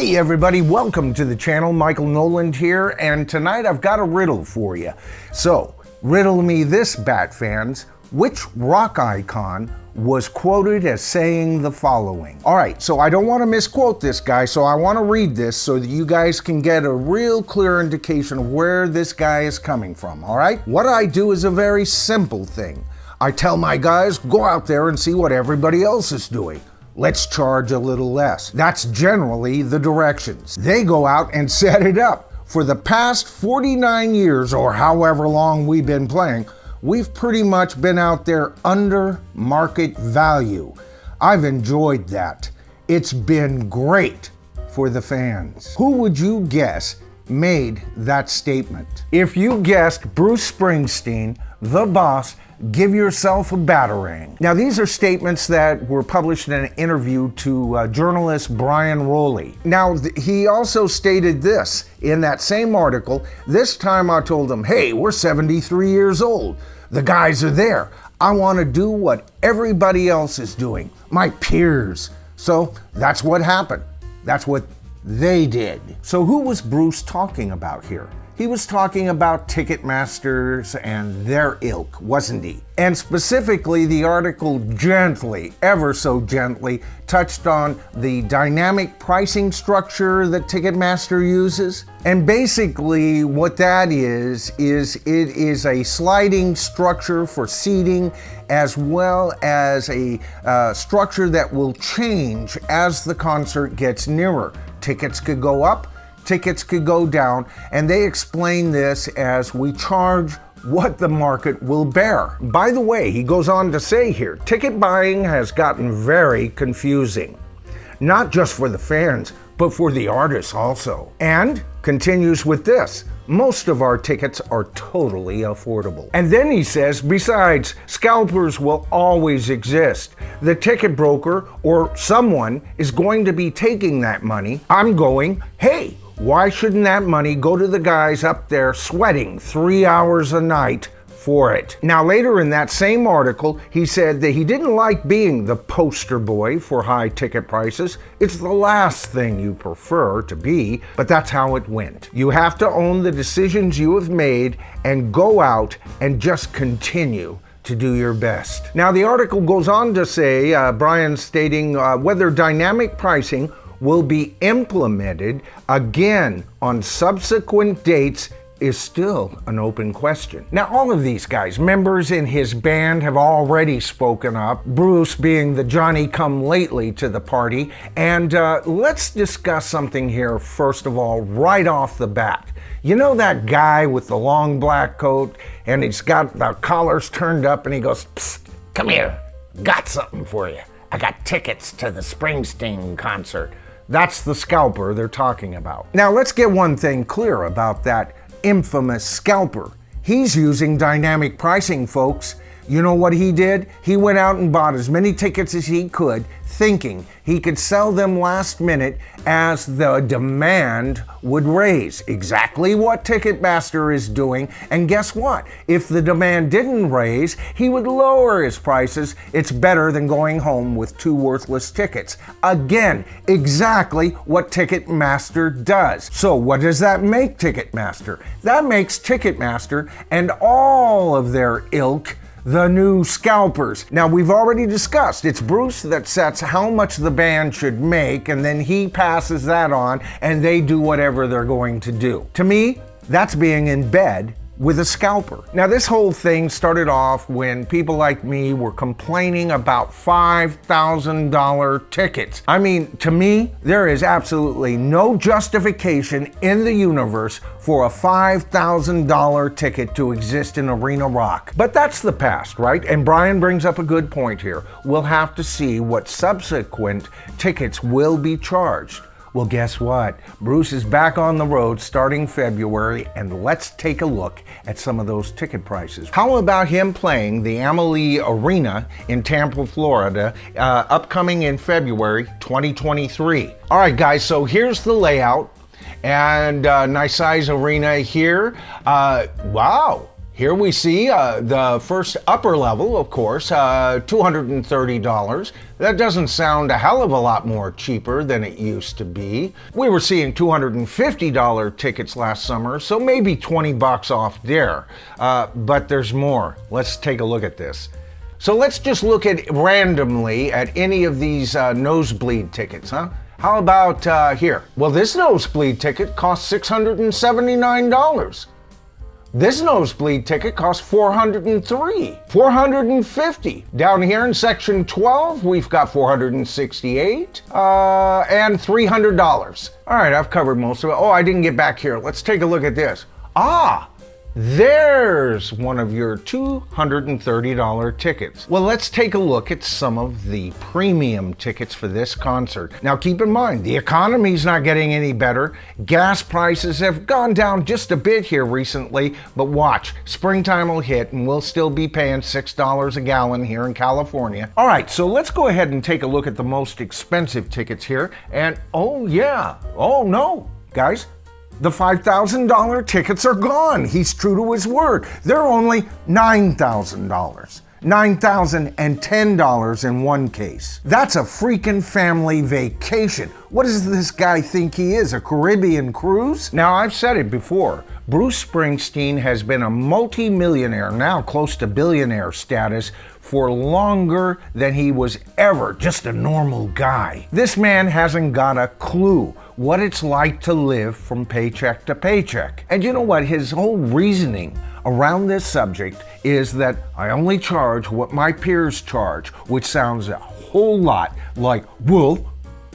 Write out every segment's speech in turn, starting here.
Hey everybody, welcome to the channel. Michael Noland here, and tonight I've got a riddle for you. So, riddle me this, Bat fans. Which rock icon was quoted as saying the following? Alright, so I don't want to misquote this guy, so I want to read this so that you guys can get a real clear indication of where this guy is coming from, alright? What I do is a very simple thing. I tell my guys, go out there and see what everybody else is doing. Let's charge a little less. That's generally the directions. They go out and set it up. For the past 49 years, or however long we've been playing, we've pretty much been out there under market value. I've enjoyed that. It's been great for the fans. Who would you guess made that statement? If you guessed Bruce Springsteen, the boss, give yourself a batarang. Now, these are statements that were published in an interview to journalist Bryan Rolli. Now, he also stated this in that same article. This time I told him, hey, we're 73 years old. The guys are there. I want to do what everybody else is doing, my peers. So that's what happened. That's what they did. So who was Bruce talking about here? He was talking about Ticketmasters and their ilk, wasn't he? And specifically, the article gently, ever so gently, touched on the dynamic pricing structure that Ticketmaster uses. And basically what that is it is a sliding structure for seating, as well as a structure that will change as the concert gets nearer. Tickets could go up, tickets could go down, and they explain this as we charge what the market will bear. By the way, he goes on to say here, ticket buying has gotten very confusing, not just for the fans, but for the artists also. And continues with this, most of our tickets are totally affordable. And then he says, besides, scalpers will always exist. The ticket broker or someone is going to be taking that money. I'm going, hey, why shouldn't that money go to the guys up there sweating 3 hours a night for it? Now, later in that same article, he said that he didn't like being the poster boy for high ticket prices. It's the last thing you prefer to be, but that's how it went. You have to own the decisions you have made and go out and just continue to do your best. Now, the article goes on to say, Bryan stating whether dynamic pricing will be implemented again on subsequent dates is still an open question. Now, all of these guys, members in his band, have already spoken up, Bruce being the Johnny-come-lately to the party. And let's discuss something here, first of all, right off the bat. You know that guy with the long black coat, and he's got the collars turned up, and he goes, psst, come here, got something for you. I got tickets to the Springsteen concert. That's the scalper they're talking about. Now, let's get one thing clear about that infamous scalper. He's using dynamic pricing, folks. You know what he did? He went out and bought as many tickets as he could, thinking he could sell them last minute as the demand would raise. Exactly what Ticketmaster is doing. And guess what? If the demand didn't raise, he would lower his prices. It's better than going home with 2 worthless tickets. Again, exactly what Ticketmaster does. So what does that make Ticketmaster? That makes Ticketmaster and all of their ilk the new scalpers. Now, we've already discussed, it's Bruce that sets how much the band should make, and then he passes that on, and they do whatever they're going to do. To me, that's being in bed with a scalper. Now, this whole thing started off when people like me were complaining about $5,000 tickets. I mean, to me, there is absolutely no justification in the universe for a $5,000 ticket to exist in Arena Rock. But that's the past, right? And Bryan brings up a good point here. We'll have to see what subsequent tickets will be charged. Well, guess what? Bruce is back on the road starting February, and let's take a look at some of those ticket prices. How about him playing the Amalie Arena in Tampa, Florida, upcoming in February 2023? All right, guys, so here's the layout, and nice size arena here. Wow. Here we see the first upper level, of course, $230. That doesn't sound a hell of a lot more cheaper than it used to be. We were seeing $250 tickets last summer, so maybe 20 bucks off there. But there's more. Let's take a look at this. So let's just look at randomly at any of these nosebleed tickets, huh? How about here? Well, this nosebleed ticket costs $679. This nosebleed ticket costs $403, $450. Down here in section 12, we've got $468 and $300. All right, I've covered most of it. Oh, I didn't get back here. Let's take a look at this. There's one of your $230 tickets. Well, let's take a look at some of the premium tickets for this concert. Now, keep in mind, the economy's not getting any better. Gas prices have gone down just a bit here recently, but watch, springtime will hit and we'll still be paying $6 a gallon here in California. All right, so let's go ahead and take a look at the most expensive tickets here. And oh no, guys, the $5,000 tickets are gone. He's true to his word. They're only $9,000. $9,010 in one case. That's a freaking family vacation. What does this guy think he is, a Caribbean cruise? Now, I've said it before. Bruce Springsteen has been a multi-millionaire, now close to billionaire status, for longer than he was ever just a normal guy. This man hasn't got a clue what it's like to live from paycheck to paycheck. And you know what? His whole reasoning around this subject is that I only charge what my peers charge, which sounds a whole lot like, well,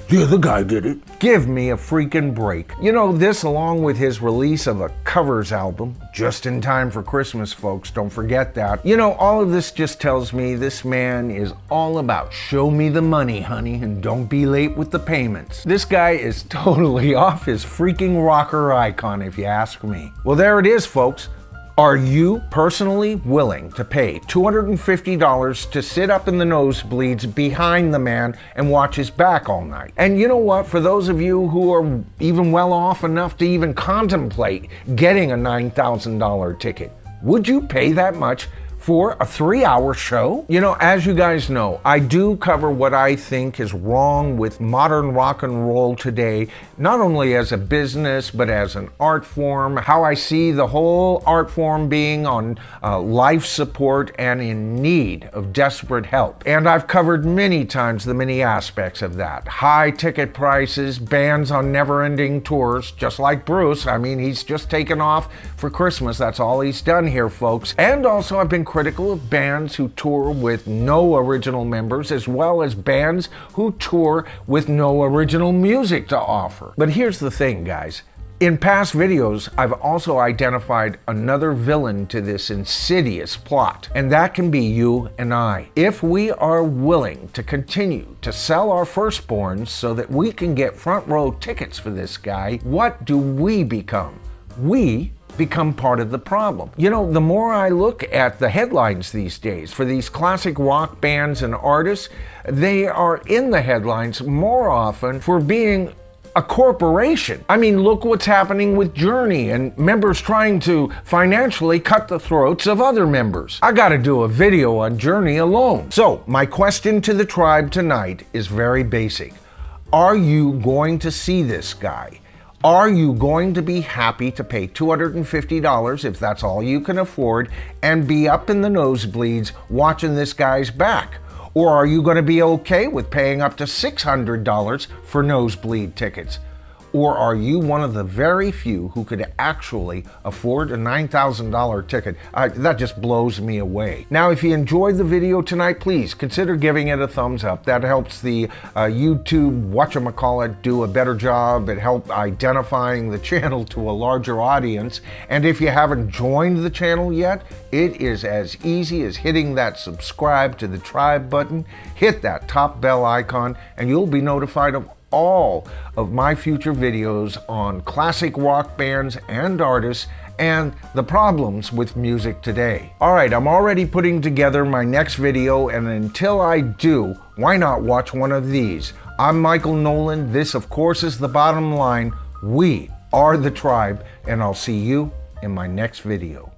the other guy did it. Give me a freaking break. You know, this along with his release of a covers album, just in time for Christmas, folks, don't forget that. You know, all of this just tells me this man is all about show me the money, honey, and don't be late with the payments. This guy is totally off his freaking rocker icon, if you ask me. Well, there it is, folks. Are you personally willing to pay $250 to sit up in the nosebleeds behind the man and watch his back all night? And you know what? For those of you who are even well off enough to even contemplate getting a $9,000 ticket, would you pay that much for a 3-hour show? You know, as you guys know, I do cover what I think is wrong with modern rock and roll today, not only as a business, but as an art form, how I see the whole art form being on life support and in need of desperate help. And I've covered many times the many aspects of that. High ticket prices, bands on never-ending tours, just like Bruce. I mean, he's just taken off for Christmas. That's all he's done here, folks. And also, I've been critical of bands who tour with no original members, as well as bands who tour with no original music to offer. But here's the thing, guys. In past videos, I've also identified another villain to this insidious plot, and that can be you and I. If we are willing to continue to sell our firstborns so that we can get front row tickets for this guy, what do we become? We become part of the problem. You know, the more I look at the headlines these days for these classic rock bands and artists, they are in the headlines more often for being a corporation. I mean, look what's happening with Journey and members trying to financially cut the throats of other members. I gotta do a video on Journey alone. So, my question to the tribe tonight is very basic. Are you going to see this guy? Are you going to be happy to pay $250 if that's all you can afford and be up in the nosebleeds watching this guy's back? Or are you going to be okay with paying up to $600 for nosebleed tickets? Or are you one of the very few who could actually afford a $9,000 ticket? That just blows me away. Now, if you enjoyed the video tonight, please consider giving it a thumbs up. That helps the YouTube whatchamacallit do a better job. It helps identifying the channel to a larger audience. And if you haven't joined the channel yet, it is as easy as hitting that subscribe to the tribe button, hit that top bell icon, and you'll be notified of all of my future videos on classic rock bands and artists and the problems with music today. All right, I'm already putting together my next video, and until I do, why not watch one of these? I'm Michael Nolan. This, of course, is The Bottom Line. We are the tribe, and I'll see you in my next video.